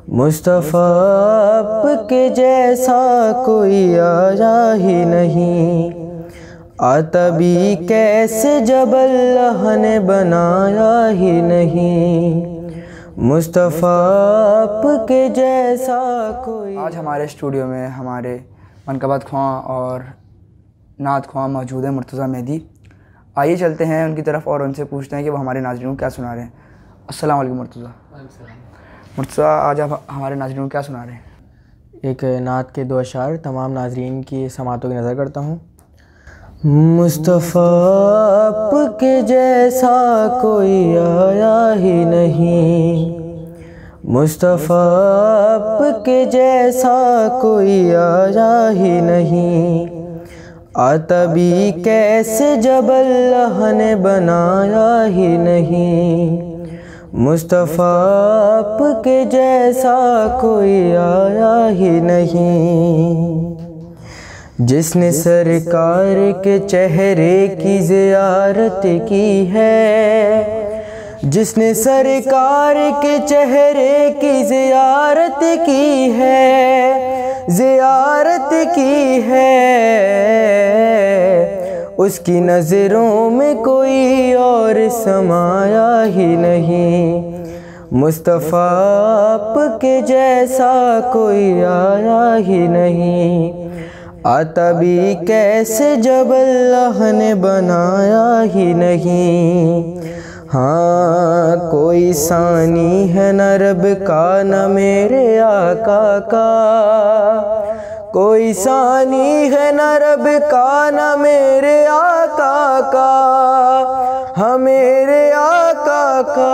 मुस्तफ़ा आपके जैसा कोई आया ही नहीं, आता भी कैसे जब अल्लाह ने बनाया ही नहीं। मुस्तफ़ा आपके जैसा कोई। आज हमारे स्टूडियो में हमारे मनकबत ख्वां और नात ख्वां मौजूद हैं, मुर्तज़ा मेहदी। आइए चलते हैं उनकी तरफ और उनसे पूछते हैं कि वो हमारे नाज़रीन को क्या सुना रहे हैं। अस्सलाम वालेकुम मुर्तज़ा। मुर्तज़ा, आज आप हमारे नाज़रीन को क्या सुना रहे हैं? एक नात के दो अशार तमाम नाज़रीन की समातों की नज़र करता हूँ। मुस्तफ़ा आपके जैसा कोई आया ही नहीं, मुस्तफ़ा आपके जैसा कोई आया ही नहीं, आता भी कैसे जब अल्लाह ने बनाया ही नहीं। मुस्तफ़ा आपके जैसा कोई आया ही नहीं। जिसने सरकार के चेहरे की ज़ियारत की है, जिसने सरकार के चेहरे की ज़ियारत की है, ज़ियारत की है, उसकी नज़रों में कोई और समाया ही नहीं। मुस्तफ़ा आपके जैसा कोई आया ही नहीं, आता भी कैसे जब अल्लाह ने बनाया ही नहीं। हाँ, कोई सानी है न रब का न मेरे आका का, कोई सानी है न रब का न मेरे आका का, हाँ मेरे आका का।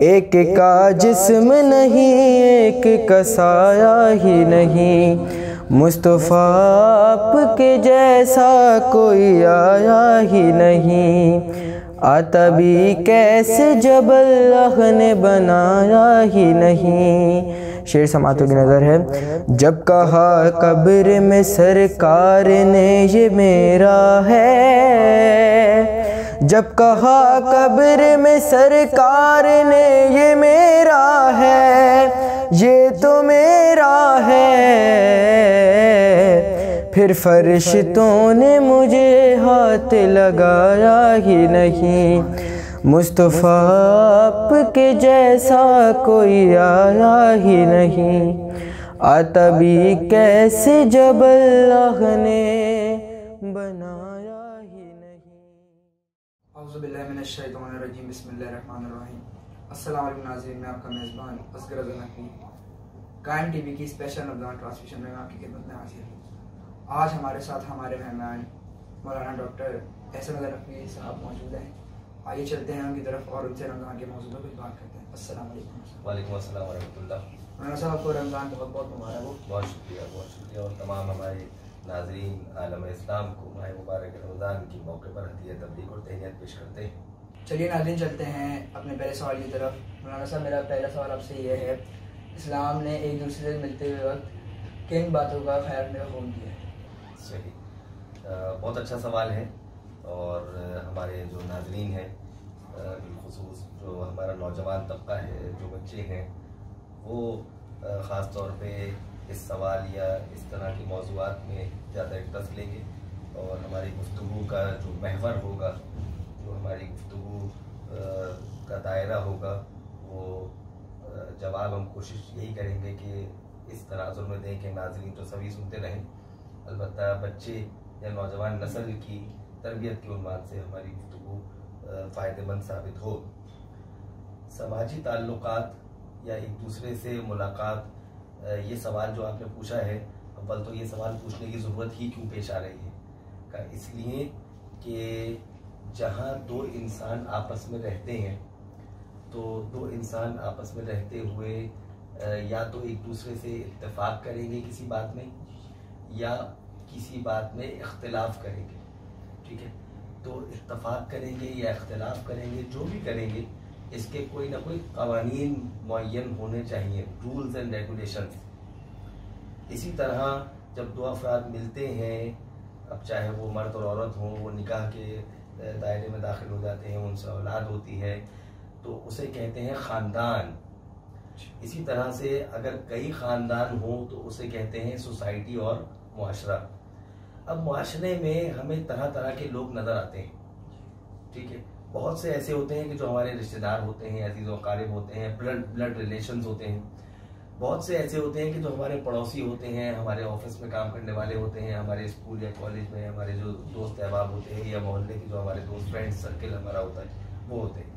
एक का जिस्म नहीं, एक का साया ही नहीं। मुस्तफ़ा आपके जैसा कोई आया ही नहीं, आता भी कैसे जब अल्लाह ने बनाया ही नहीं। शेर समातों की नज़र है। जब कहा कब्र में सरकार ने ये मेरा है, जब कहा कब्र में सरकार ने ये मेरा है, ये तो मेरा है, फिर फरिश्तों ने मुझे हाथ लगाया ही नहीं। मुस्तफ़ा आपके जैसा कोई आया ही नहीं, आता भी कैसे जब अल्लाह ने बनाया ही नहीं। औज़ुबिल्लाहि मिनश्शैतानिर्रजीम, बिस्मिल्लाहिर्रहमानिर्रहीम। अस्सलाम वालेकुम नाज़रीन, मैं आपका मेज़बान असगर रज़ा नकवी कायम टीवी की स्पेशल रमज़ान ट्रांसमिशन में आपकी खिदमत में हाजिर हूँ। आज हमारे साथ हमारे मेहमान मौलाना डॉक्टर एहसन अली नकवी साहब मौजूद हैं। आइए चलते हैं उनकी तरफ और उनसे रमज़ान के मौजूद पर कुछ बात करते हैं। अस्सलाम वालेकुम। वालेकुम अस्सलाम व रहमतुल्लाह। मौलाना साहब, आपको रमज़ान बहुत बहुत मुबारक हो। बहुत शुक्रिया और तमाम हमारे नाज़रीन आलम इस्लाम को माह मुबारक रमज़ान के मौके पर हदीया तबलीग और तहनीत पेश करते हैं। चलिए नाज़रीन, चलते हैं अपने पहले सवाल की तरफ। मौलाना साहब, मेरा पहला सवाल आपसे ये है, इस्लाम ने एक दूसरे से मिलते हुए वक्त किन बातों का ख्याल रखने का हुक्म दिया है? सही, बहुत अच्छा सवाल है। और हमारे जो नाज़रीन हैं, बिलखुसूस जो हमारा नौजवान तबका है, जो बच्चे हैं, वो ख़ास तौर पे इस सवाल या इस तरह के मौज़ूआत में ज़्यादा इंटरेस्ट लेंगे और हमारी गुफ्तगू का जो महवर होगा, जो हमारी गुफ्तगू का दायरा होगा, वो जवाब हम कोशिश यही करेंगे कि इस तनाजुर में दें कि नाज़रीन तो सभी सुनते रहें, अलबत्ता बच्चे या नौजवान नस्ल की तरबियत के उन्वान से हमारी गुफ्तगू फ़ायदेमंद साबित हो। समाजी ताल्लुकात या एक दूसरे से मुलाकात, ये सवाल जो आपने पूछा है, अव्वल तो ये सवाल पूछने की ज़रूरत ही क्यों पेश आ रही है का इसलिए कि जहाँ दो इंसान आपस में रहते हैं, तो दो इंसान आपस में रहते हुए या तो एक दूसरे से इत्तेफाक करेंगे किसी बात में, या किसी बात में इख्तिलाफ करेंगे। ठीक है, तो इत्तेफाक करेंगे या इख्तिलाफ करेंगे, जो भी करेंगे, इसके कोई ना कोई कवानीन मुअय्यन होने चाहिए, रूल्स एंड रेगुलेशंस। इसी तरह जब दो अफराद मिलते हैं, अब चाहे वो मर्द और औरत हों, वो निकाह के दायरे में दाखिल हो जाते हैं, उनसे औलाद होती है, तो उसे कहते हैं ख़ानदान। इसी तरह से अगर कई ख़ानदान हो तो उसे कहते हैं सोसाइटी और मुआशरा। अब मुआशरे में हमें तरह तरह के लोग नज़र आते हैं, ठीक है। बहुत से ऐसे होते हैं कि जो हमारे रिश्तेदार होते हैं, अजीज़ व क़ारिब होते हैं, ब्लड रिलेशंस होते हैं। बहुत से ऐसे होते हैं कि जो हमारे पड़ोसी होते हैं, हमारे ऑफिस में काम करने वाले होते हैं, हमारे स्कूल या कॉलेज में हमारे जो दोस्त अहबाब होते हैं, या मोहल्ले के जो हमारे दोस्त फ्रेंड सर्कल हमारा होता है वो होते हैं।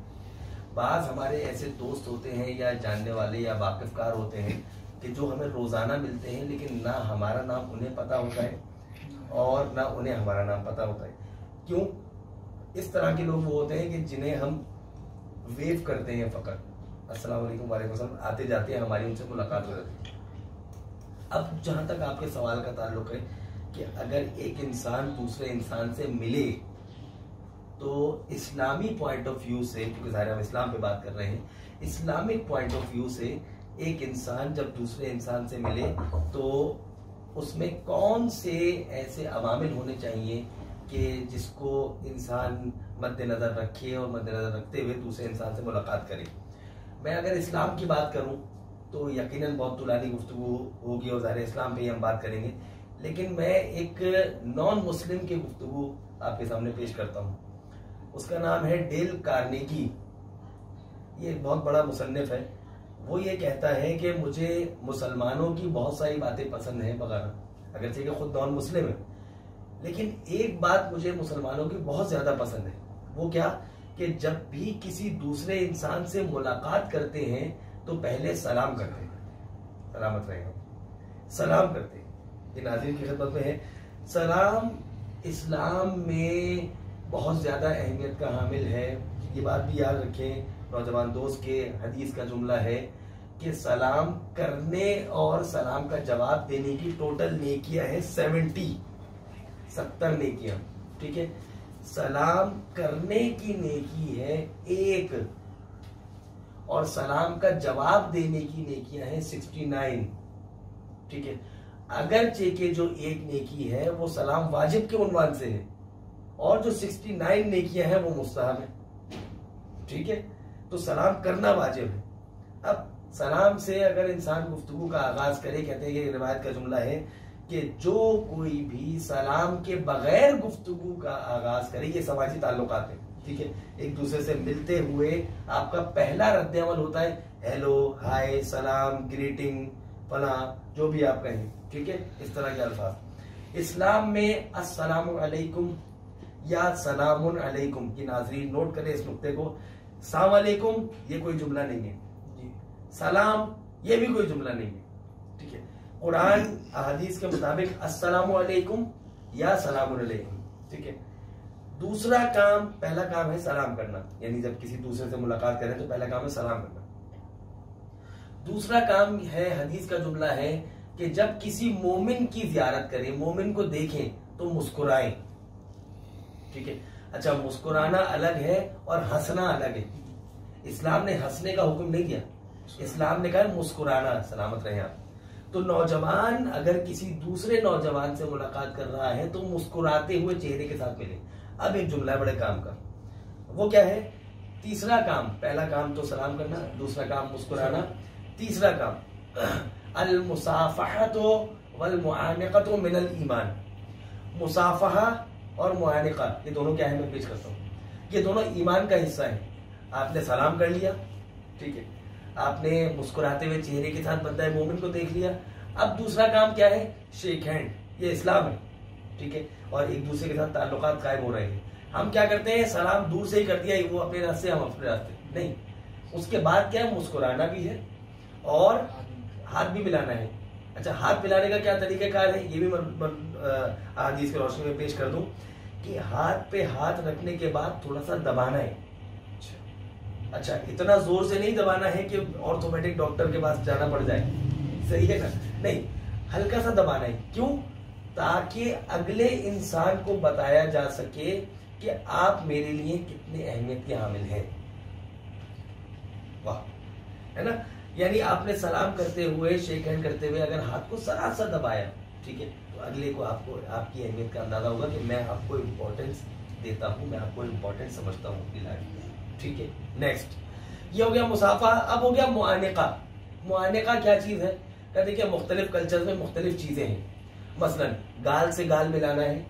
बाज़ हमारे ऐसे दोस्त होते हैं या जानने वाले या वाकिफ़कार होते हैं कि जो हमें रोज़ाना मिलते हैं, लेकिन ना हमारा नाम उन्हें पता होता है और ना उन्हें हमारा नाम पता होता है। क्यों? इस तरह के लोग वो होते हैं कि जिन्हें हम वेव करते हैं, फ़कत अस्सलाम वालेकुम वालेकुम सलाम, आते जाते हैं, हमारी उनसे मुलाकात हो जाती है। अब जहाँ तक आपके सवाल का ताल्लुक है कि अगर एक इंसान दूसरे इंसान से मिले तो इस्लामी पॉइंट ऑफ व्यू से, क्योंकि ज़ाहिर हम इस्लाम पे बात कर रहे हैं, इस्लामिक पॉइंट ऑफ व्यू से एक इंसान जब दूसरे इंसान से मिले तो उसमें कौन से ऐसे अवामिल होने चाहिए कि जिसको इंसान मद्देनज़र रखे और मद्देनज़र रखते हुए दूसरे इंसान से मुलाकात करे। मैं अगर इस्लाम की बात करूं तो यकीनन बहुत तुलानी गुफ्तगू होगी और ज़ाहिर इस्लाम पे ही हम बात करेंगे, लेकिन मैं एक नॉन मुस्लिम की गुफ्तगू आपके सामने पेश करता हूं। उसका नाम है डेल कार्नेगी। ये एक बहुत बड़ा मुसन्निफ है। वो ये कहता है कि मुझे मुसलमानों की बहुत सारी बातें पसंद हैं बगाना, अगरचे कि खुद नॉन मुस्लिम है, लेकिन एक बात मुझे मुसलमानों की बहुत ज्यादा पसंद है। वो क्या कि जब भी किसी दूसरे इंसान से मुलाकात करते हैं तो पहले सलाम करते हैं, सलामत रहेगा, सलाम करते हैं। ये नाज़रीन की खिदमत में है। सलाम इस्लाम में बहुत ज्यादा अहमियत का हामिल है। ये बात भी याद रखें, नौजवान दोस्त के हदीस का जुमला है कि सलाम करने और सलाम का जवाब देने की टोटल नेकियां है 70 नेकियां, ठीक है। सलाम करने की नेकी है 1 और सलाम का जवाब देने की नेकियां है 69, ठीक है। अगरचे के जो एक नेकी है वो सलाम वाजिब के उन्वान से है और जो 69 नेकियां हैं वो मुस्तहब है, ठीक है। तो सलाम करना वाजिब है। अब सलाम से अगर इंसान गुफ्तगू का आगाज करे, कहते हैं कि रिवायत का जुमला है कि जो कोई भी सलाम के बगैर गुफ्तगू का आगाज करे, ये समाजी ताल्लुकात है, ठीक है। एक दूसरे से मिलते हुए आपका पहला रद्द-ए-अमल होता है हेलो, हाय, सलाम, ग्रीटिंग, फला, जो भी आप कहें, ठीक है, इस तरह के अल्फाज। इस्लाम में अस्सलामु अलैकुम या सलामुन अलैकुम की नाज़रीन नोट करें इस नुक्ते को। सलाम अलैकुम ये कोई जुमला नहीं है, सलाम ये भी कोई जुमला नहीं है, ठीक है। कुरान अहदीस के मुताबिक अस्सलामु अलैकुम या सलामुन अलैकुम, ठीक है। दूसरा काम, पहला काम है सलाम करना, यानी जब किसी दूसरे से मुलाकात करें तो पहला काम है सलाम करना। दूसरा काम है, हदीस का जुमला है कि जब किसी मोमिन की जियारत करें, मोमिन को देखें तो मुस्कुराएं, ठीक है। अच्छा, मुस्कुराना अलग है और हंसना अलग है। इस्लाम ने हंसने का हुक्म नहीं दिया, इस्लाम ने कहा मुस्कुराना, सलामत रहे आप। तो नौजवान अगर किसी दूसरे नौजवान से मुलाकात कर रहा है तो मुस्कुराते हुए चेहरे के साथ मिले। अब एक जुमला है बड़े काम का, वो क्या है? तीसरा काम, पहला काम तो सलाम करना, दूसरा काम मुस्कुराना, तीसरा काम अल मुसाफहतु वल मुआनिकतु मिनल ईमान। मुसाफहा और मुआनिका ये दोनों क्या है मैं पेश करता हूँ। ये दोनों ईमान का हिस्सा है। आपने सलाम कर लिया, ठीक है, आपने मुस्कुराते हुए चेहरे के साथ बंदा मोमिन को देख लिया। अब दूसरा काम क्या है? शेक हैंड, ये इस्लाम है, ठीक है, और एक दूसरे के साथ ताल्लुकात कायम हो रहे हैं। हम क्या करते हैं, सलाम दूर से ही कर दिया, वो अपने रास्ते हम अपने रास्ते, नहीं। उसके बाद क्या है, मुस्कुराना भी है और हाथ भी मिलाना है। अच्छा, हाथ मिलाने का क्या तरीक़ाकार है, ये भी मैं हदीस की रोशनी में पेश कर दूं कि हाथ पे हाथ रखने के बाद थोड़ा सा दबाना है। अच्छा, इतना जोर से नहीं दबाना है कि ऑर्थोपेडिक डॉक्टर के पास जाना पड़ जाए, सही है ना, नहीं, हल्का सा दबाना है। क्यों? ताकि अगले इंसान को बताया जा सके कि आप मेरे लिए कितने अहमियत के हामिल हैं। वाह, है ना। यानी आपने सलाम करते हुए, शेक हैंड करते हुए अगर हाथ को जरा सा दबाया, ठीक है, तो अगले को आपको आपकी अहमियत का अंदाजा होगा कि मैं आपको इम्पोर्टेंस देता हूं, मैं आपको इम्पोर्टेंस समझता हूं अपनी लाइफ में, ठीक है। नेक्स्ट, ये हो गया मुसाफा। अब हो गया मुआनिका। मुआनेका क्या चीज है? क्या देखिए, मुख्तलिफ कल्चर में मुख्तलिफ चीजें हैं। मसलन गाल से गाल मिलाना है,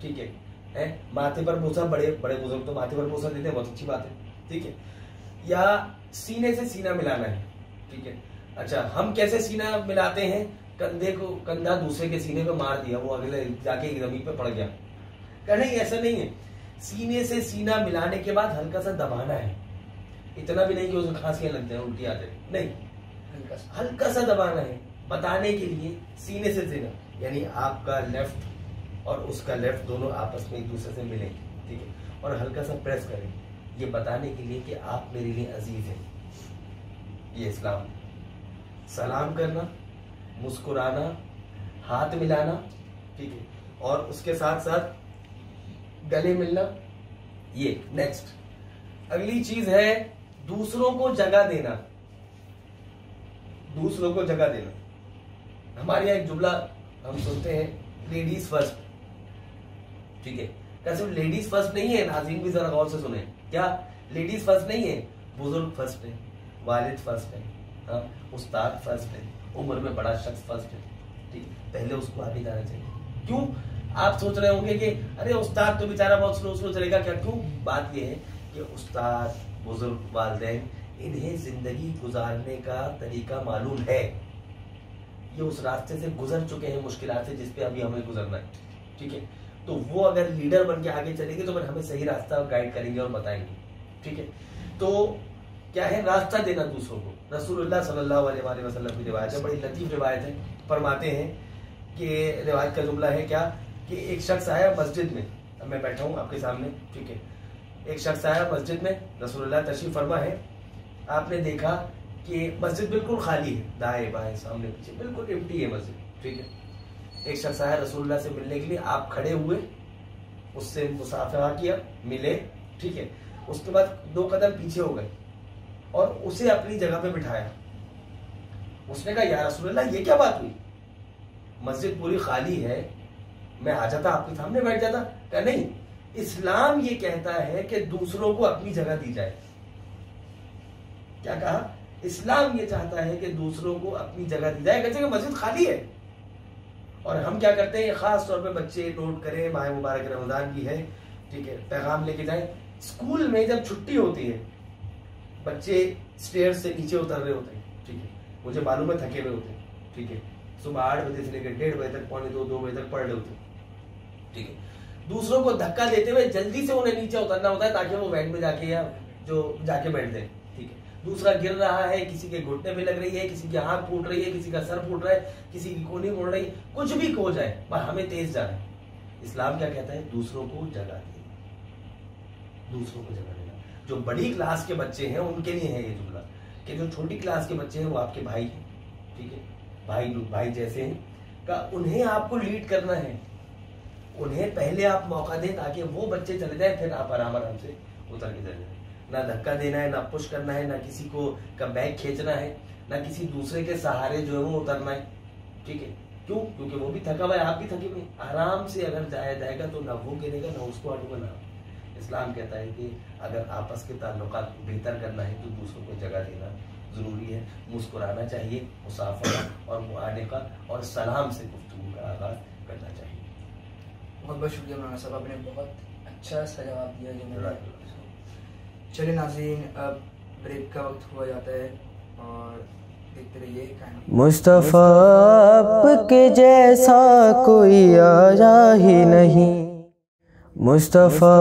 ठीक है, माथे पर बोसा, बड़े बड़े बुजुर्ग तो माथे पर बोसा देते हैं, बहुत अच्छी बात है, ठीक है। या सीने से सीना मिलाना है, ठीक है। अच्छा, हम कैसे सीना मिलाते हैं? कंधे को कंधा दूसरे के सीने पे मार दिया, वो अगले जाके जमीन पे पड़ गया। नहीं, ऐसा नहीं है। सीने से सीना मिलाने के बाद हल्का सा दबाना है, इतना भी नहीं कि उसमें खांसियां लगते हैं, उल्टी आते हैं, नहीं, हल्का सा दबाना है बताने के लिए। सीने से सीना यानी आपका लेफ्ट और उसका लेफ्ट दोनों आपस में एक दूसरे से मिले, ठीक है, और हल्का सा प्रेस करें, ये बताने के लिए कि आप मेरे लिए अजीज हैं। ये इस्लाम। सलाम करना, मुस्कुराना, हाथ मिलाना, ठीक है, और उसके साथ साथ गले मिलना। ये नेक्स्ट अगली चीज है दूसरों को जगह देना। दूसरों को जगह देना। हमारे यहाँ एक जुमला हम सुनते हैं, लेडीज फर्स्ट, ठीक है। क्या सिर्फ लेडीज फर्स्ट नहीं है, नाज़रीन भी जरा गौर से सुने, क्या लेडीज फर्स्ट नहीं है? बुजुर्ग फर्स्ट है, वालिद फर्स्ट है, हाँ, उस्ताद फर्स्ट है, उम्र में बड़ा शख्स फर्स्ट है, ठीक है, पहले उसको आगे जाना चाहिए। क्यों? आप सोच रहे होंगे कि अरे उस्ताद तो बेचारा बहुत स्लो स्लो चलेगा, क्या? क्यों? बात यह है कि उस्ताद, बुजुर्ग, वालिदैन, इन्हें जिंदगी गुजारने का तरीका मालूम है, ये उस रास्ते से गुजर चुके हैं मुश्किलात से, जिसपे अभी हमें गुजरना है, ठीक है। तो वो अगर लीडर बन के आगे चलेंगे तो फिर हमें सही रास्ता गाइड करेंगे और बताएंगे, ठीक है। तो क्या है? रास्ता देना दूसरों को। रसूलुल्लाह सल्लल्लाहु अलैहि वसल्लम की रिवायत है, बड़ी लतीफ रिवायत है, फरमाते हैं कि रिवायत का जुमला है क्या कि एक शख्स आया मस्जिद में, अब मैं बैठा हूँ आपके सामने, ठीक है, एक शख्स आया मस्जिद में, रसूलुल्लाह तशरीफ फरमा है, आपने देखा कि मस्जिद बिल्कुल खाली है, दाएं बाएं सामने पीछे बिल्कुल एम्प्टी है मस्जिद, ठीक है। एक शख्स आया रसूलुल्लाह से मिलने के लिए, आप खड़े हुए, उससे मुसाफिहा किया, मिले, ठीक है, उसके बाद 2 कदम पीछे हो गए और उसे अपनी जगह पे बिठाया। उसने कहा या रसूलुल्लाह ये क्या बात हुई, मस्जिद पूरी खाली है, मैं आ जाता आपके सामने बैठ जाता। क्या? नहीं, इस्लाम ये कहता है कि दूसरों को अपनी जगह दी जाए। क्या कहा? इस्लाम ये चाहता है कि दूसरों को अपनी जगह दी जाए, कहते हैं कि मस्जिद खाली है। और हम क्या करते हैं, खास तौर पे बच्चे नोट करें, माह मुबारक रमजान की है, ठीक है, पैगाम लेके जाए। स्कूल में जब छुट्टी होती है, बच्चे स्टेयर से नीचे उतर रहे होते हैं, ठीक है, मुझे मालूम है थके हुए होते हैं, ठीक है, सुबह 8 बजे से लेकर 1:30 बजे तक, 1:45-2 बजे तक पढ़ रहे होते हैं, ठीक है। दूसरों को धक्का देते हुए जल्दी से उन्हें नीचे उतरना होता है ताकि वो वैन में जाके या जो जाके बैठ जाए, ठीक है। दूसरा गिर रहा है, किसी के घुटने पे लग रही है, किसी की आंख फूट रही है, किसी का सर फूट रहा है, किसी की कोहनी मुड़ रही है, कुछ भी हो जाए पर हमें तेज जाना है। इस्लाम क्या कहता है? दूसरों को जगह देना, दूसरों को जगह देना। जो बड़ी क्लास के बच्चे हैं उनके लिए है ये जुमला, कि जो छोटी क्लास के बच्चे हैं वो आपके भाई हैं, ठीक है, भाई जैसे हैं का, उन्हें आपको लीड करना है, उन्हें पहले आप मौका दें ताकि वो बच्चे चले जाए, फिर आप आराम से उतर के चले जाए। ना धक्का देना है, ना पुश करना है, ना किसी को का बैग खींचना है, ना किसी दूसरे के सहारे जो है वो उतरना है, ठीक है। क्यों? क्योंकि वो भी थका हुआ है, आप भी थके हुए। आराम से अगर जाया जाएगा तो ना वो गिरेगा ना उसको आटूगा ना। इस्लाम कहता है कि अगर आपस के ताल्लुकात बेहतर करना है तो दूसरों को जगह देना जरूरी है। मुस्कुराना चाहिए, मुसाफिरा और मुआनेका और सलाम से गुफ्तगू का आगाज करना चाहिए। बहुत बहुत शुक्रिया मौलाना साहब, आपने बहुत अच्छा सा जवाब दिया जो मैंने। चलिए नाज़रीन, अब ब्रेक का वक्त हुआ जाता है और देखते रहिए कहानी। मुस्तफ़ा आपके जैसा कोई आया ही नहीं, मुस्तफ़ा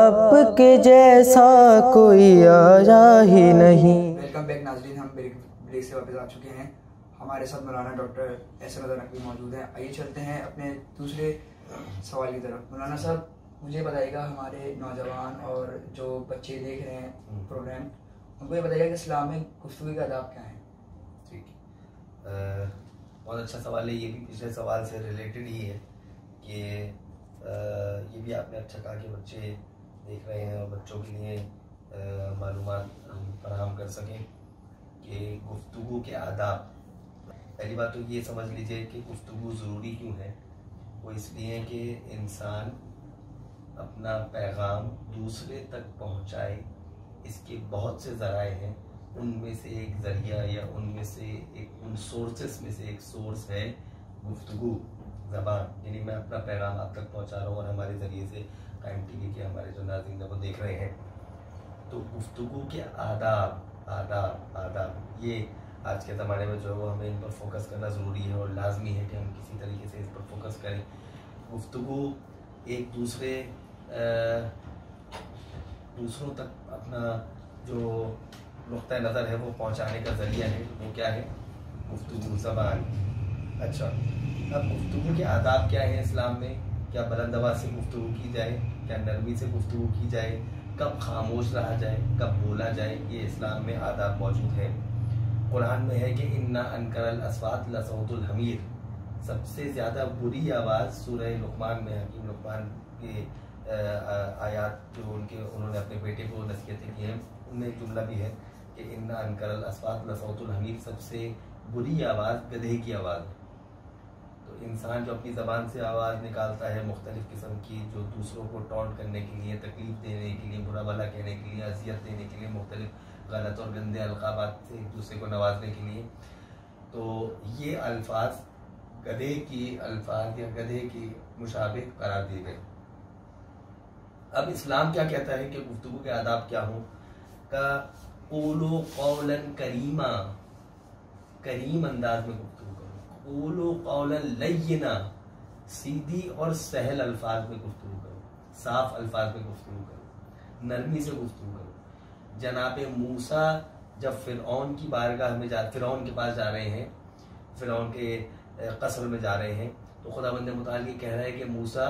आपके जैसा कोई आया ही नहीं। वेलकम बैक नाज़रीन, हम ब्रेक से वापस आ चुके हैं। हमारे साथ मौलाना डॉक्टर एहसन रज़ा नकवी मौजूद हैं। आइए चलते हैं अपने दूसरे सवाल की तरफ। मौलाना साहब, मुझे बताइएगा, हमारे नौजवान और जो बच्चे देख रहे हैं प्रोग्राम, उनको ये बताइएगा कि इस्लाम में गुफ्तगू का आदाब क्या है? ठीक है, बहुत अच्छा सवाल है। ये भी पिछले सवाल से रिलेटेड ही है कि ये भी आपने अच्छा कहा कि बच्चे देख रहे हैं और बच्चों के लिए मालूमात हम फराहम कर सकें कि गुफ्तगू के आदाब। पहली बात तो ये समझ लीजिए कि गुफ्तगू ज़रूरी क्यों है। वो इसलिए कि इंसान अपना पैगाम दूसरे तक पहुंचाए, इसके बहुत से ज़राए हैं। उनमें से एक जरिया या उनमें से एक उन सोर्सेस में से एक सोर्स है गुफ्तगू, ज़बान। यानी मैं अपना पैगाम आप तक पहुंचा रहा हूँ और हमारे ज़रिए से कायम टीवी के हमारे जो नाज़रीन वो देख रहे हैं। तो गुफ्तगू के आदाब ये आज के ज़माने में जो है वो हमें इन पर फोकस करना ज़रूरी है और लाजमी है कि हम किसी तरीके से इस पर फोकस करें। गुफ्तगू एक दूसरों तक अपना जो नुक्ता नज़र है वो पहुंचाने का ज़रिया है, वो क्या है? गुफ्तगू, ज़बान। अच्छा, अब गुफ्तगू के आदाब क्या है इस्लाम में? क्या बुलंद आवाज़ से गुफ्तगू की जाए? क्या नरमी से गुफ्तगू की जाए? कब खामोश रहा जाए? कब बोला जाए? ये इस्लाम में आदाब मौजूद है। कुरान में है कि इन्ना अनकरल अस्वात लसौतुल हमीर, सबसे ज़्यादा बुरी आवाज़ सूरह लुक़मान में हकीम लुक़मान के आयात जो उन्होंने अपने बेटे को नसीहतें की हैं, उनमें एक जुमला भी है कि इन्ना अनकरल अस्वात लसौतुल हमीर, सबसे बुरी आवाज़ गधे की आवाज़ है। तो इंसान जो अपनी ज़बान से आवाज़ निकालता है मुख्तलिफ़ किस्म की, जो दूसरों को टॉन्ट करने के लिए, तकलीफ़ देने के लिए, बुरा भला कहने के लिए, अज़ियत देने के लिए, मुख्तलिफ़ गलत और गंदे अलक़ाबात से एक दूसरे को नवाजने के लिए, तो ये अल्फाज गधे की अल्फाज या गधे की मुशाबिह करार दिए गए। अब इस्लाम क्या कहता है कि गुफ्तगू के आदाब क्या हों? का क़ूलू क़ौलन करीमा, करीम अंदाज में गुफ्तगू करो। क़ूलू क़ौलन लय्यिना, सीधी और सहल अल्फाज में गुफ्तगू करो, साफ अल्फाज में गुफ्तगू करो, नरमी से गुफ्तगू करो। जनाब मूसा जब फ़िरऔन की बारगाह में फ़िरऔन के पास जा रहे हैं, फ़िरऔन के कसर में जा रहे हैं, तो खुदावंद मुताल कह रहा है कि मूसा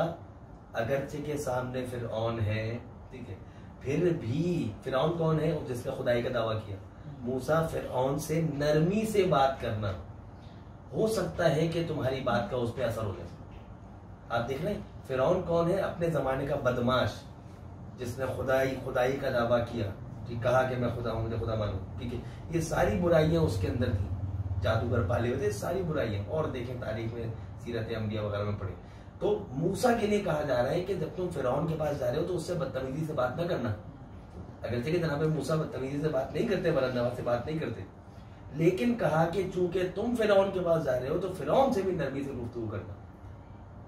अगरचे के सामने फ़िरऔन है, ठीक है, फिर भी फ़िरऔन कौन है? जिसने खुदाई का दावा किया। मूसा फ़िरऔन से नरमी से बात करना, हो सकता है कि तुम्हारी बात का उस पर असर हो जाए। आप देख रहे हैं फ़िरऔन कौन है? अपने ज़माने का बदमाश, जिसने खुदाई का दावा किया, ठीक, कहा कि मैं खुदा हूँ, मुझे खुदा मानो, ठीक है। ये सारी बुराइयां उसके अंदर थी, जादूगर पाले हुए थे, सारी बुराइयां। और देखें तारीख में, सीरत अंबिया वगैरह में पढ़े, तो मूसा के लिए कहा जा रहा है कि जब तुम फ़िरऔन के पास जा रहे हो तो उससे बदतमीजी से बात ना करना। अगरचे कि जनाब मूसा बदतमीजी से बात नहीं करते, बुलंद आवाज़ से बात नहीं करते, लेकिन कहा कि चूंकि तुम फ़िरऔन के पास जा रहे हो तो फ़िरऔन से भी नरमी से गुफ्तगू करना।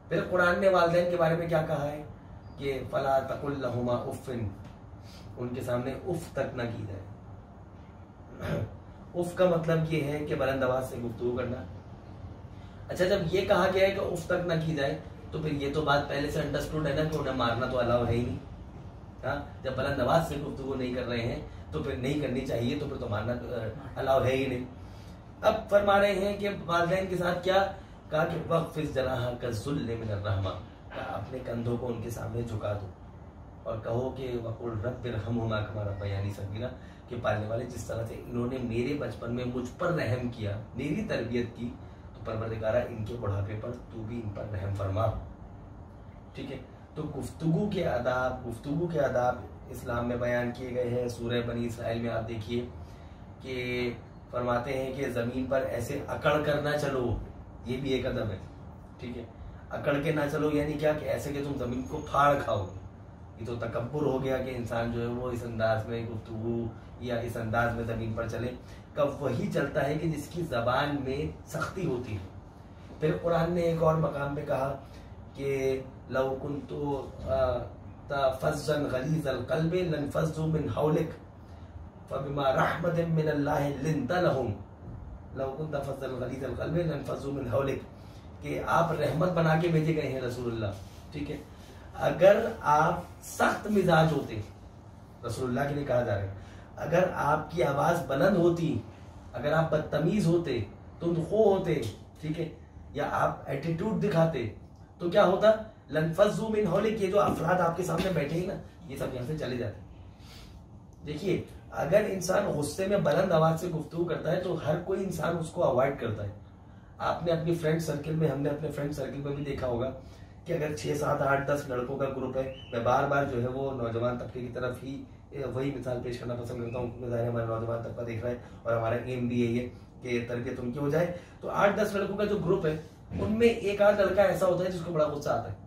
फिर कुरान ने वालिदैन के बारे में क्या कहा है कि फला तकुल लहुमा उफ़्फ़िन, उनके सामने उफ तक ना की जाए। उफ का मतलब ये है कि बुलंद आवाज़ से गुफ्तगू करना। अच्छा, जब ये कहा गया है कि उफ तक ना की जाए, तो फिर ये तो बात पहले से अंडरस्टूड है ना कि उन्हें मारना तो अलाउ है ही नहीं। हाँ, जब बुलंद आवाज़ से गुफ्तगू नहीं कर रहे हैं तो फिर नहीं करनी चाहिए, तो फिर तो मारना अलाउ है ही नहीं। अब फरमा रहे हैं कि वालिदैन के साथ क्या कहा कि वक़्फ़िज़ जनाहा कज़ुल्ल मिनर रहमा, अपने कंधों को उनके सामने झुका दो और कहो कि वक़ुल रब्बिरहमहुमा कमा रब्बयानी सगीरा, कि पालने वाले जिस तरह से इन्होंने मेरे बचपन में मुझ पर रहम किया, मेरी तरबियत की, तो परवरदिगारा इनके बुढ़ापे पर तू भी इन पर रहम फरमा। ठीक है, तो गुफ्तगू के आदाब इस्लाम में बयान किए गए हैं। सूरह बनी इसराइल में आप देखिए कि फरमाते हैं कि ज़मीन पर ऐसे अकड़ कर ना चलो, ये भी एक अदब है। ठीक है, अकड़ के ना चलो यानी क्या कि ऐसे कि तुम ज़मीन को फाड़ खाओगे। ये तो तकब्बुर हो गया कि इंसान जो है वो इस अंदाज में गुफ्तगू या इस अंदाज में ज़मीन पर चले। कब वही चलता है कि जिसकी ज़बान में सख्ती होती है। फिर कुरान ने एक और मकाम पे कहा कि लौ कुन्तु फज़्ज़न गलीज़ल क़ल्बि लनफ़ज़्ज़ू मिन हौलिक फबिमा रहमतिन मिनल्लाहि लिन्ता लहुम, लौ कुन्ता फज़्ज़न गलीज़ल क़ल्बि लनफ़ज़्ज़ू मिन हौलिक, कि आप रहमत बना के भेजे गए हैं रसूलुल्लाह। ठीक है, अगर आप सख्त मिजाज होते, रसूलुल्लाह के लिए कहा जा रहा है, अगर आपकी आवाज़ बुलंद होती, अगर आप बदतमीज होते, तुमखो होते, ठीक है, या आप एटीट्यूड दिखाते, तो क्या होता? लनफ़ज़्ज़ू मिन हौलिक, ये जो अफराद आपके सामने बैठे हैं ना, ये सब यहाँ से चले जाते। देखिए, अगर इंसान गुस्से में बुलंद आवाज़ से गुफ्तगू करता है तो हर कोई इंसान उसको अवॉइड करता है। आपने अपनी फ्रेंड सर्किल में, हमने अपने फ्रेंड सर्किल में भी देखा होगा कि अगर 6, 7, 8, 10 लड़कों का ग्रुप है, मैं बार बार जो है वो नौजवान तबके की तरफ ही वही मिसाल पेश करना पसंद करता हूँ, क्योंकि हमारा नौजवान तबका देख रहा है और हमारा एम भी है ये कि तरबियत उनकी हो जाए। तो 8-10 लड़कों का जो ग्रुप है, उनमें एक आध लड़का ऐसा होता है जिसको बड़ा गुस्सा आता है।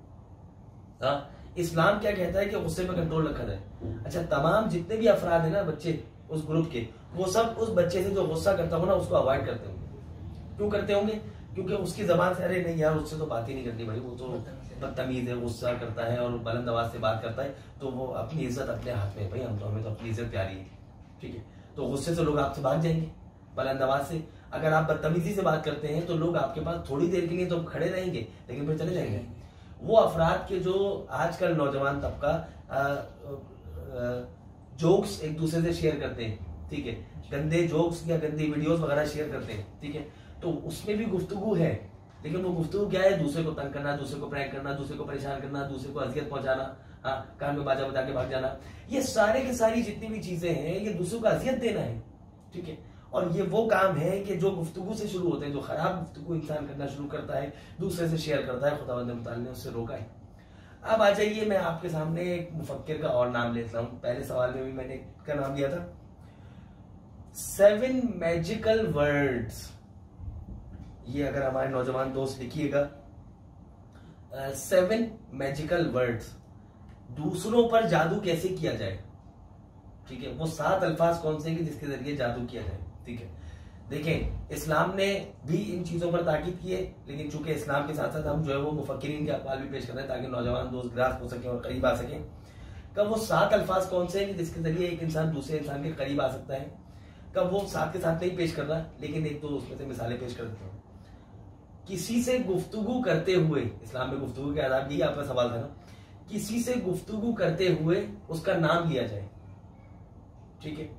हाँ, इस्लाम क्या कहता है कि गुस्से में कंट्रोल रखा जाए। अच्छा, तमाम जितने भी अफराद है ना, बच्चे, उस ग्रुप के, वो सब उस बच्चे से जो गुस्सा करता हो ना उसको अवॉइड करते होंगे। क्यों करते होंगे? क्योंकि उसकी जबान से अरे नहीं यार उससे तो बात ही नहीं करनी भाई, वो तो बदतमीज है, गुस्सा करता है और बुलंद आवाज से बात करता है, तो वो अपनी इज्जत अपने हाथ में है भाई, हमें तो अपनी इज्जत प्यारी है, ठीक है। तो गुस्से से लोग आपसे भाग जाएंगे, बुलंद आवाज से। अगर आप बदतमीजी से बात करते हैं तो लोग आपके पास थोड़ी देर के लिए तो खड़े रहेंगे लेकिन फिर चले जाएंगे। वो अफराद के जो आजकल नौजवान तबका जोक्स एक दूसरे से शेयर करते हैं, ठीक है, गंदे जोक्स या गंदी वीडियोस वगैरह शेयर करते हैं, ठीक है, तो उसमें भी गुफ्तगू है, लेकिन वो गुफ्तगू क्या है? दूसरे को तंग करना, दूसरे को प्रैंक करना, दूसरे को परेशान करना, दूसरे को अजियत पहुंचाना, हाँ, कान में बाजा बजा के भाग जाना, ये सारे की सारी जितनी भी चीजें हैं ये दूसरों को अजियत देना है, ठीक है। और ये वो काम है कि जो गुफ्तगू से शुरू होते हैं, जो खराब गुफ्तगू इंसान करना शुरू करता है, दूसरे से शेयर करता है, खुदावंद मुताल ने उससे रोका है। अब आ जाइए, मैं आपके सामने एक मुफक्किर का और नाम लेता हूं। पहले सवाल में भी मैंने का नाम दिया था, 7 मैजिकल वर्ड्स। ये अगर हमारे नौजवान दोस्त लिखिएगा, 7 मैजिकल वर्ड्स, दूसरों पर जादू कैसे किया जाए, ठीक है। वो 7 अल्फाज कौन से हैं जिसके जरिए जादू किया जाए, ठीक है। देखें, इस्लाम ने भी इन चीजों पर ताकीद की है, लेकिन चूंकि इस्लाम के साथ साथ हम जो है वो मुफक्किरीन के अक़वाल भी पेश कर रहे हैं ताकि नौजवान दोस्त ग्रास्प हो सके और करीब आ सके। कब वो 7 अल्फाज कौन से हैं जिसके जरिए एक इंसान दूसरे इंसान के करीब आ सकता है, कब वो साथ के साथ नहीं पेश कर रहा, लेकिन एक दो उसमें से मिसालें पेश कर देता हूँ। किसी से गुफ्तगू करते हुए, इस्लाम में गुफ्तगू के आदाब, यही आपका सवाल था ना, किसी से गुफ्तगू करते हुए उसका नाम लिया जाए, ठीक है।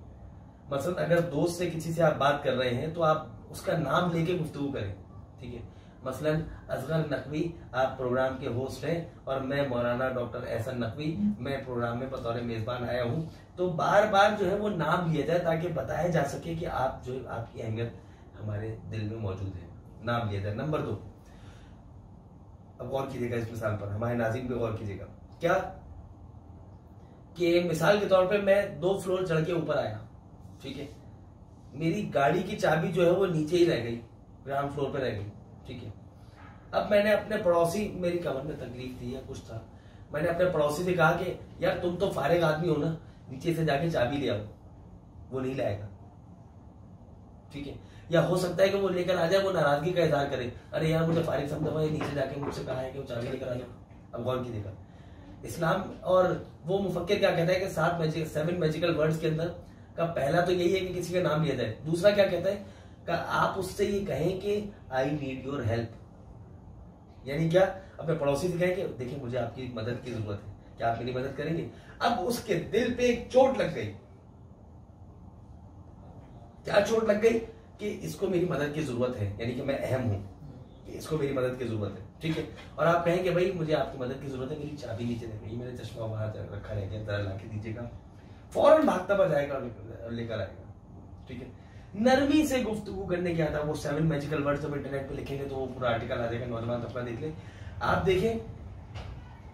मसलन अगर दोस्त से किसी से आप बात कर रहे हैं तो आप उसका नाम लेके गुफ्तगू करें, ठीक है। मसलन असगर नकवी, आप प्रोग्राम के होस्ट हैं और मैं मौलाना डॉक्टर एहसन नकवी, मैं प्रोग्राम में बतौर मेजबान आया हूं, तो बार बार जो है वो नाम लिया जाए ताकि बताया जा सके कि आप जो आपकी अहमियत हमारे दिल में मौजूद है, नाम लिया जाए। नंबर 2, अब गौर कीजिएगा इस मिसाल पर, हमारे नाज़रीन पे गौर कीजिएगा, क्या कि मिसाल के तौर पे मैं 2 फ्लोर चढ़ के ऊपर आया, ठीक है, मेरी गाड़ी की चाबी जो है वो नीचे ही रह गई, ग्राउंड फ्लोर पे रह गई, ठीक है। अब मैंने अपने पड़ोसी, मेरी कमर में तकलीफ थी या कुछ था, मैंने अपने पड़ोसी से कहा कि यार तुम तो फारिग आदमी हो ना, नीचे से जाके चाबी ले आओ, वो नहीं लाएगा, ठीक है। या हो सकता है कि वो लेकर आ जाए, वो नाराजगी का इजहार करे, अरे यार मुझे फारिग समझा हुआ है, नीचे जाके मुझसे कहा है कि वो चाबी लेकर आ जाओ। अब गौर कीजिएगा, इस्लाम और वो मुफक्किर क्या कहता है कि 7 मैजिकल वर्ड्स के अंदर का पहला तो यही है कि किसी का नाम लिया जाए। दूसरा क्या कहता है कि आप उससे ये कहें कि आई नीड योर हेल्प, यानी क्या, अपने पड़ोसी से कहें कि देखिए मुझे आपकी मदद की जरूरत है, क्या आप मेरी मदद करेंगे। अब उसके दिल पे एक चोट लग गई, क्या चोट लग गई कि इसको मेरी मदद की जरूरत है, यानी कि मैं अहम हूं, कि इसको मेरी मदद की जरूरत है, ठीक है। और आप कहेंगे भाई मुझे आपकी मदद की जरूरत है, मेरी चाबी नीचे रह गई, मेरा चश्मा वहां रखा रह गया, जरा ला के दीजिएगा, फौरन भागता हुआ जाएगा और लेकर आएगा, ठीक है। नरमी से गुफ्तगू करने की आदत, वो 7 मैजिकल वर्ड्स जब इंटरनेट पे लिखेंगे तो वो पूरा आर्टिकल आ जाएगा, नौजवान तबका देख ले। आप देखें,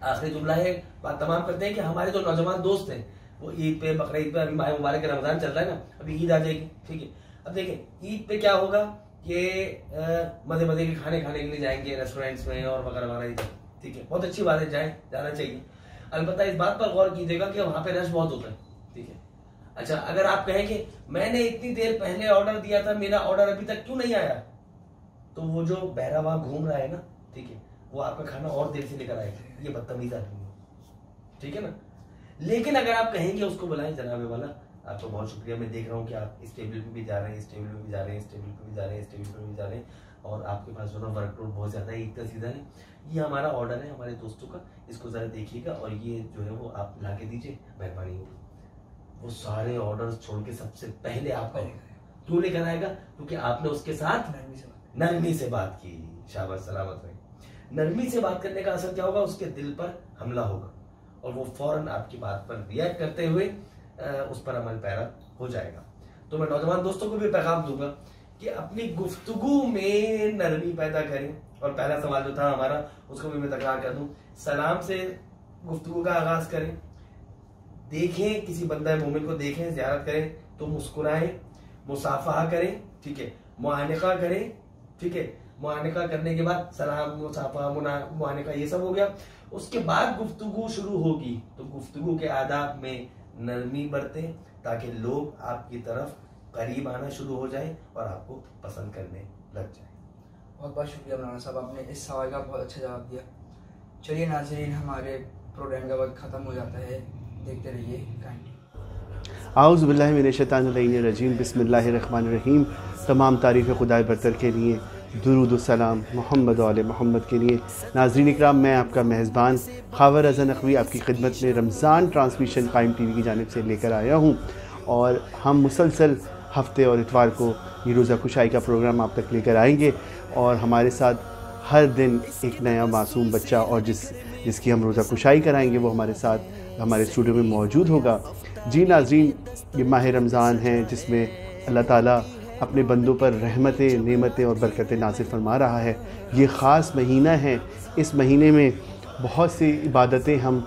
आखिरी जुमला है, बात तमाम करते हैं कि हमारे जो नौजवान दोस्त हैं वो ईद पे, बकरीद पे, अभी माह मुबारक रमजान चल रहा है ना, अभी ईद आ जाएगी, ठीक है। अब देखें ईद पे क्या होगा कि मजे मजे के खाने खाने के लिए जाएंगे रेस्टोरेंट्स में और वगैरह वगैरह, ठीक है, बहुत अच्छी बात है, जाना चाहिए। अलबत्ता इस बात पर गौर कीजिएगा कि वहां पे रश बहुत होता है, ठीक है। अच्छा, अगर आप कहें कि मैंने इतनी देर पहले ऑर्डर दिया था, मेरा ऑर्डर अभी तक क्यों नहीं आया, तो वो जो बहरा वहां घूम रहा है ना, ठीक है, वो आपका खाना और देर से लेकर आएगा, ये बदतमीज आदमी है, ठीक है ना। लेकिन अगर आप कहेंगे उसको बुलाएं, जनाबे वाला आपका बहुत शुक्रिया, मैं देख रहा हूँ कि आप इस टेबल पे भी जा रहे हैं, इस टेबल पे भी जा रहे हैं, इस टेबल पे भी जा रहे हैं, इस टेबल पे भी जा रहे हैं, और आपके पास जो ना वर्कलोड बहुत ज्यादा है, ईद का सीजन है, ये हमारा ऑर्डर है हमारे दोस्तों का, इसको जरा देखिएगा और ये जो है वो आप ला के दीजिए, मेहरबानी होगी। वो सारे ऑर्डर छोड़ के सबसे पहले आपका क्यों लेकर आएगा, क्योंकि आपने उसके साथ नरमी से बात की। शाबाश, सलामत रहे। नरमी से बात करने का असर क्या होगा, उसके दिल पर हमला होगा और वो फौरन आपकी बात पर रिएक्ट करते हुए उस पर अमल पैरा हो जाएगा। तो मैं नौजवान दोस्तों को भी पैगाम दूंगा कि अपनी गुफ्तगू में नरमी पैदा करें। और पहला सवाल जो था हमारा, उसको भी मैं तकरार कर दूं, सलाम से गुफ्तगू का आगाज करें, देखें किसी बंदा मोमिन को देखें, ज़ियारत करें तो मुस्कुराएं, मुसाफहा करें, ठीक है, मुआनिका करें, ठीक है, मुआनिका करने के बाद सलाम, मुसाफहा, मुआनिका ये सब हो गया। उसके बाद गुफ्तगू शुरू होगी तो गुफ्तगू के आदाब में नरमी बरतें, ताकि लोग आपकी तरफ करीब आना शुरू हो जाएं और आपको पसंद करने लग जाएं। बहुत बहुत शुक्रिया मौलाना साहब, आपने इस सवाल का बहुत अच्छा जवाब दिया। चलिए नाज़रीन, हमारे प्रोग्राम का वक्त ख़त्म हो जाता है, देखते रहिए काइंड। आऊज़ु बिल्लाहि मिनश शैतानिर रजीम, बिस्मिल्लाहिर्रहमानिर्रहीम। तमाम तारीफ़ खुदाए बरतर के लिए, दुरूद सलाम मोहम्मद वाले मोहम्मद के लिए। नाज़रीन इकराम, मैं आपका मेज़बान खावर रज़ा नक़वी आपकी खिदमत में रमज़ान ट्रांसमिशन कायम टीवी की जानिब से लेकर आया हूँ और हम मुसलसल हफ्ते और इतवार को ये रोज़ा कुशाई का प्रोग्राम आप तक लेकर आएंगे और हमारे साथ हर दिन एक नया मासूम बच्चा और जिसकी हम रोज़ा कुशाई कराएंगे वो हमारे साथ हमारे स्टूडियो में मौजूद होगा। जी नाज़रीन, ये माह रमज़ान है जिसमें अल्लाह ताला अपने बंदों पर रहमतें, नेमतें और बरकतें नाज़िल फरमा रहा है। ये ख़ास महीना है, इस महीने में बहुत सी इबादतें हम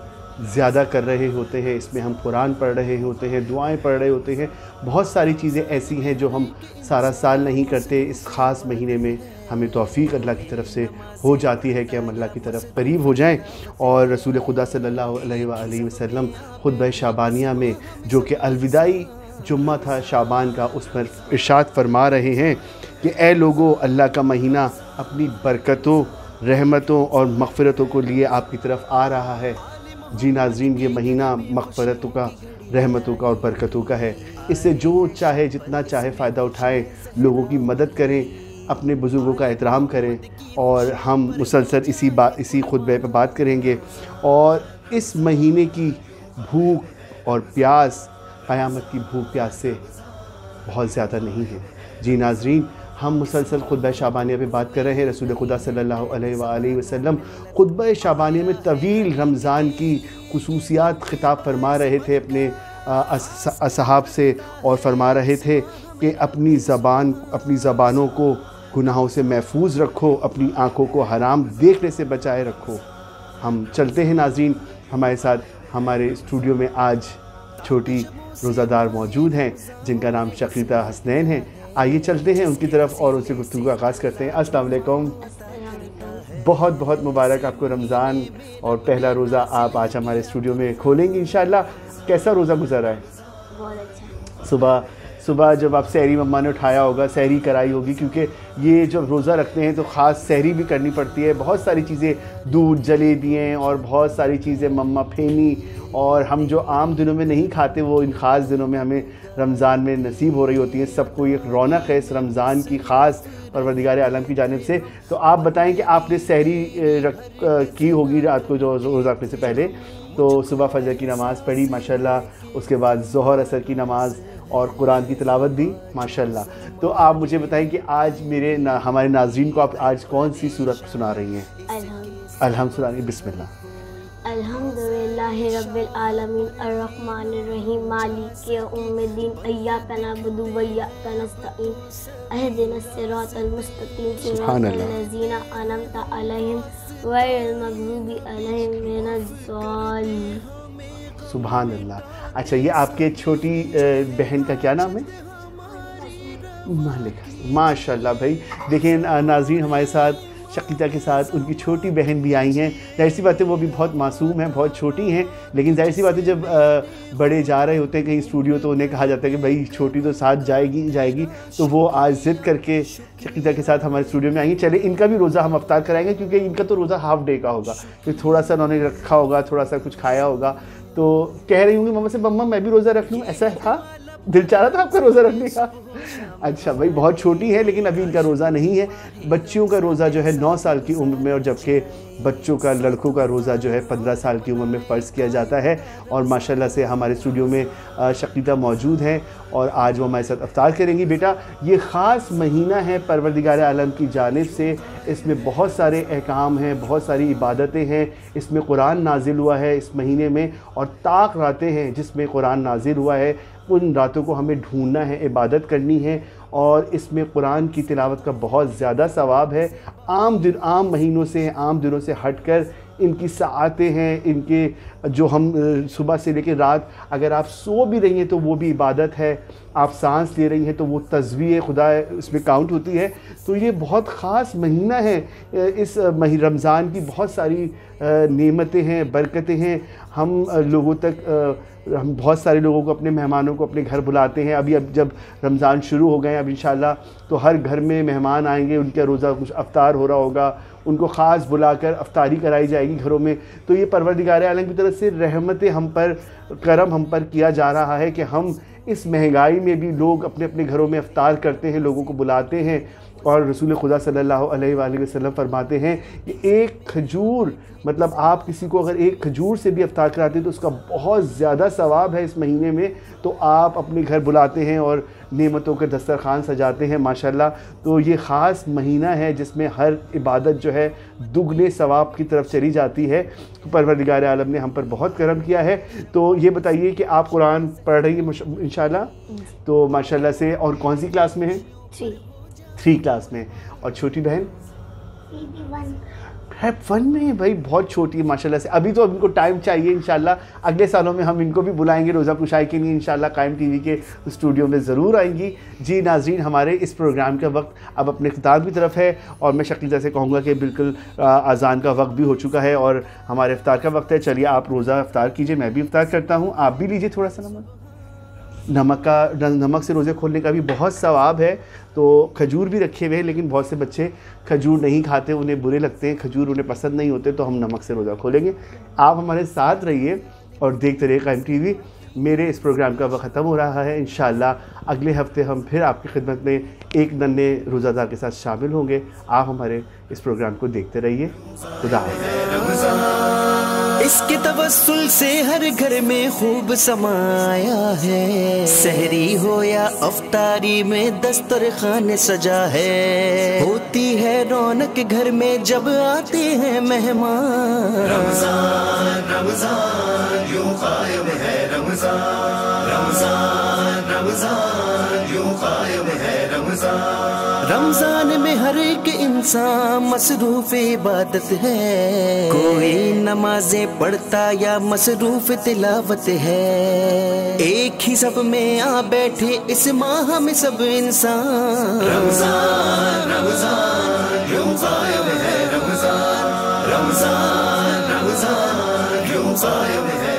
ज़्यादा कर रहे होते हैं। इसमें हम कुरान पढ़ रहे होते हैं, दुआएं पढ़ रहे होते हैं। बहुत सारी चीज़ें ऐसी हैं जो हम सारा साल नहीं करते। इस ख़ास महीने में हमें तौफ़ीक़ अल्लाह की तरफ से हो जाती है कि हम अल्लाह की तरफ करीब हो जाएं। और रसूल खुदा सल्लल्लाहु अलैहि वसल्लम खुतबा शाबानिया में, जो कि अलविदाई जुम्मा था शाबान का, उस पर इरशाद फरमा रहे हैं कि ए लोगों, अल्लाह का महीना अपनी बरकतों, रहमतों और मग़फ़िरतों को लिए आपकी तरफ आ रहा है। जी नाज़रीन, ये महीना मग़फ़िरतों का, रहमतों का और बरकतों का है। इससे जो चाहे जितना चाहे फ़ायदा उठाएं, लोगों की मदद करें, अपने बुज़ुर्गों का एहतराम करें। और हम मुसलसल इसी खुतबे पर बात करेंगे। और इस महीने की भूख और प्यास क़यामत की भूख प्यास से बहुत ज़्यादा नहीं है। जी नाज़रीन, हम मुसलसल खुतबा शाबानिया पे बात कर रहे हैं। रसूल खुदा सल्लल्लाहु अलैहि वसल्लम खुतबा शाबानिया में तवील रमज़ान की खुसूसियात ख़िताब फरमा रहे थे अपने असहाब से और फरमा रहे थे कि अपनी ज़बानों को गुनाहों से महफूज रखो, अपनी आँखों को हराम देखने से बचाए रखो। हम चलते हैं नाज़रीन, हमारे साथ हमारे स्टूडियो में आज छोटी रोज़ादार मौजूद हैं जिनका नाम शकीता हसनैन है। आइए चलते हैं उनकी तरफ और उनसे गुफ्तगू का आगाज़ करते हैं। अस्सलाम वालेकुम, बहुत बहुत मुबारक आपको रमज़ान और पहला रोज़ा आप आज हमारे स्टूडियो में खोलेंगे इंशाअल्लाह। कैसा रोज़ा गुजरा है? बहुत अच्छा। सुबह जब आप सहरी मम्मा ने उठाया होगा, सहरी कराई होगी, क्योंकि ये जब रोज़ा रखते हैं तो ख़ास सहरी भी करनी पड़ती है। बहुत सारी चीज़ें, दूध, जलेबियाँ और बहुत सारी चीज़ें मम्मा फेनी, और हम जो आम दिनों में नहीं खाते वो इन ख़ास दिनों में हमें रमज़ान में नसीब हो रही होती है। सबको एक रौनक है इस रमज़ान की ख़ास परवरदिगार आलम की जानिब से। तो आप बताएं कि आपने सहरी की होगी रात को जो रोज़ा रखने से पहले, तो सुबह फजर की नमाज़ पढ़ी माशाल्लाह, उसके बाद ज़ोहर असर की नमाज़ और कुरान की तिलावत भी माशाल्लाह। तो आप मुझे बताएं कि आज हमारे नाज़रीन को आप आज कौन सी सूरत सुना रही हैं? अल्हम्दुलिल्लाह, बिस्मिल्लाह। अल्हम्दुलिल्लाहि रब्बिल आलमीन अर्रहमानिर रहीम मालिकि यौमिद्दीन इय्याका नअबुदु व इय्याका नस्तईन इहदिनस सिरातल मुस्तकीम सिरातल लज़ीना अनअमता अलैहिम गैरिल मग़ज़ूबि अलैहिम वलद्दाल्लीन। सुभान अल्लाह। अच्छा, ये आपके छोटी बहन का क्या नाम है? मालिका। माशाल्लाह भाई, देखिए नाज़रीन, हमारे साथ शकीता के साथ उनकी छोटी बहन भी आई हैं। ज़ाहिर सी बात है वो भी बहुत मासूम हैं, बहुत छोटी हैं, लेकिन ज़ाहिर सी बात है जब बड़े जा रहे होते हैं कहीं स्टूडियो तो उन्हें कहा जाता है कि भाई छोटी तो साथ जाएगी। तो वो आज ज़िद करके शकीता के साथ हमारे स्टूडियो में आएंगी। चले, इनका भी रोज़ा हम अफ्तार कराएंगे, क्योंकि इनका तो रोज़ा हाफ डे का होगा, तो थोड़ा सा उन्होंने रखा होगा, थोड़ा सा कुछ खाया होगा। तो कह रही होंगी मम्मा से, मम्मा मैं भी रोज़ा रख लूँ, ऐसा था? दिल चाह रहा था आपका रोज़ा रखने का? अच्छा भाई, बहुत छोटी है लेकिन अभी इनका रोज़ा नहीं है। बच्चियों का रोज़ा जो है 9 साल की उम्र में, और जबकि बच्चों का, लड़कों का रोज़ा जो है 15 साल की उम्र में फ़र्ज़ किया जाता है। और माशाल्लाह से हमारे स्टूडियो में शकीता मौजूद हैं और आज वो हमारे साथ अफ्तार करेंगी। बेटा, ये ख़ास महीना है परवरदिगार आलम की जानिब से, इसमें बहुत सारे अहकाम हैं, बहुत सारी इबादतें हैं। इसमें कुरान नाजिल हुआ है इस महीने में, और ताक़ रातें हैं जिसमें कुरान नाजिल हुआ है। उन रातों को हमें ढूंढना है, इबादत करनी है, और इसमें कुरान की तिलावत का बहुत ज़्यादा सवाब है। आम महीनों से, आम दिनों से हटकर इनकी साआतें हैं, इनके जो हम सुबह से लेकर रात अगर आप सो भी रही हैं तो वो भी इबादत है, आप सांस ले रही हैं तो वो तस्बीह खुदा इसमें काउंट होती है। तो ये बहुत ख़ास महीना है। इस रमज़ान की बहुत सारी नेमतें हैं, बरकतें हैं। हम लोगों तक हम बहुत सारे लोगों को, अपने मेहमानों को अपने घर बुलाते हैं। अब जब रमज़ान शुरू हो गए अब इंशाल्लाह तो हर घर में मेहमान आएंगे, उनका रोज़ा कुछ अफ्तार हो रहा होगा, उनको ख़ास बुलाकर अफ्तारी कराई जाएगी घरों में। तो ये परवरदिगार आलम की तरफ से रहमत हम पर, करम हम पर किया जा रहा है कि हम इस महंगाई में भी लोग अपने अपने घरों में अफ्तार करते हैं, लोगों को बुलाते हैं। और रसूल खुदा सल्लल्लाहु अलैहि वसल्लम फरमाते हैं कि एक खजूर, मतलब आप किसी को अगर एक खजूर से भी अफ्तार कराते हैं तो उसका बहुत ज़्यादा सवाब है इस महीने में। तो आप अपने घर बुलाते हैं और नेमतों के दस्तरखान सजाते हैं माशाल्लाह। तो ये ख़ास महीना है जिसमें हर इबादत जो है दुगने सवाब की तरफ चली जाती है। तो परवरदिगार आलम ने हम पर बहुत करम किया है। तो ये बताइए कि आप कुरान पढ़ रही हैं इंशाल्लाह? तो माशाल्लाह से। और कौन सी क्लास में है? 3 क्लास में। और छोटी बहन? 1 में। भाई बहुत छोटी है माशाल्लाह से। अभी तो इनको टाइम चाहिए, इंशाल्लाह अगले सालों में हम इनको भी बुलाएंगे रोज़ा कुशाई के लिए, इंशाल्लाह कायम टीवी के स्टूडियो में ज़रूर आएंगी। जी नाज़रीन, हमारे इस प्रोग्राम का वक्त अब अपने इख्तिताम की तरफ है और मैं शकील से कहूँगा कि बिल्कुल अज़ान का वक्त भी हो चुका है और हमारे इफ्तार का वक्त है। चलिए आप रोज़ा इफ्तार कीजिए, मैं भी इफ्तार करता हूँ, आप भी लीजिए थोड़ा सा नमक से रोज़े खोलने का भी बहुत सवाब है। तो खजूर भी रखे हुए हैं, लेकिन बहुत से बच्चे खजूर नहीं खाते, उन्हें बुरे लगते हैं, खजूर उन्हें पसंद नहीं होते। तो हम नमक से रोज़ा खोलेंगे। आप हमारे साथ रहिए और देखते रहिए कायम टीवी। मेरे इस प्रोग्राम का वक्त ख़त्म हो रहा है। इंशाअल्लाह अगले हफ्ते हम फिर आपकी खिदमत में एक नन्हे रोज़ादार के साथ शामिल होंगे। आप हमारे इस प्रोग्राम को देखते रहिए। खुदा हाफ़िज़। इसके तवस्सुल से हर घर में खूब समाया है। सहरी हो या अफ्तारी में दस्तरखान सजा है। होती है रौनक घर में जब आते हैं मेहमान। रमजान रमजान यूं कायम है रमजान। रमजान रमजान यूं कायम है रमजान। रमजान में हर एक इंसान मसरूफ इबादत है। कोई नमाजें पढ़ता या मसरूफ तिलावत है। एक ही सब में आ बैठे इस माह में सब इंसान। रमजान रमजान यूं कायम है रमजान। रमजान रमजान यूं कायम है